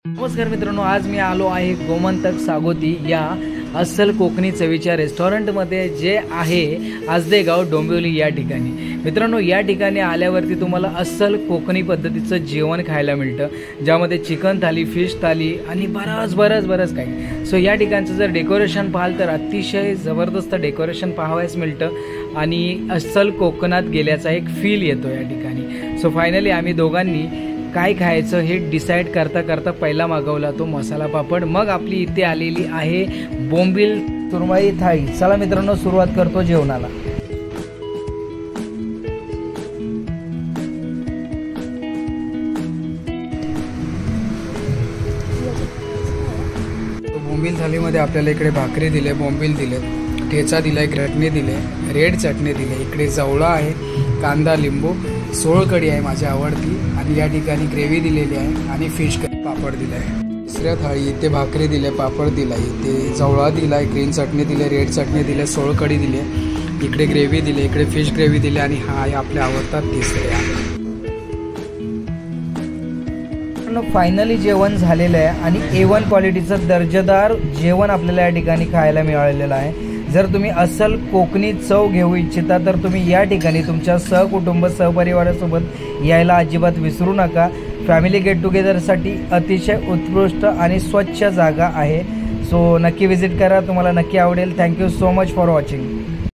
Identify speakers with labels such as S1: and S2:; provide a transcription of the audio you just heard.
S1: नमस्कार मित्रांनो, आज मी आलो आहे गोमंतक सागोती या अस्सल कोकणी चवीच्या रेस्टॉरंटमध्ये जे आहे आजदेगाव डोंबिवली या ठिकाणी। मित्रांनो, या ठिकाणी आल्यावरती तुम्हाला अस्सल कोकणी पद्धतीचं जेवण खायला मिळतं, ज्यामध्ये चिकन थाली, फिश थाली आणि बरंच काही। सो या ठिकाणचं जर डेकोरेशन पाहाल तर अतिशय जबरदस्त डेकोरेशन पाहावयास मिळतं आणि अस्सल कोकणात गेल्याचा एक फील येतो या ठिकाणी। सो फायनली आम्ही दोघांनी काय खायचं हे डिसाईड करता पहिला मागवला तो मसाला पापड, मग आपली इथे आलेली आहे बोंबील सुरमई थाळी। चला मित्रांनो, सुरुवात करतो जेवणाला। बोंबील थालीमध्ये आपल्याला इकडे भाकरी दिले, बोंबील दिले, ठेचा दिलाय, चटणी दिले, रेड चटणी दिली, इकडे जवळा आहे, कांदा, लिंबू, सोळकढी आहे माझी आवडती, आणि या ठिकाणी ग्रेव्ही दिलेली आहे आणि फिश पापड दिलाय। तिसऱ्या थाळी इथे भाकरी दिले, पापड दिलाय, इथे जवळा दिलाय, ग्रीन चटणी दिले, रेड चटणी दिले, सोळकढी दिली, इकडे ग्रेव्ही दिली, इकडे फिश ग्रेव्ही दिली, आणि हा आहे आपल्या आवडता तिसऱ्या। फायनली जेवण झालेलं आहे आणि A1 क्वालिटीचं दर्जेदार जेवण आपल्याला या ठिकाणी खायला मिळालेलं आहे। जर तुम्ही अस्सल कोकणी चव घेऊ इच्छिता तर तुम्ही या ठिकाणी तुमच्या सहकुटुंब सहपरिवारासोबत यायला अजिबात विसरू नका। फॅमिली गेट टुगेदरसाठी अतिशय उत्कृष्ट आणि स्वच्छ जागा आहे। सो नक्की विजिट करा, तुम्हाला नक्की आवडेल। Thank you so much for watching.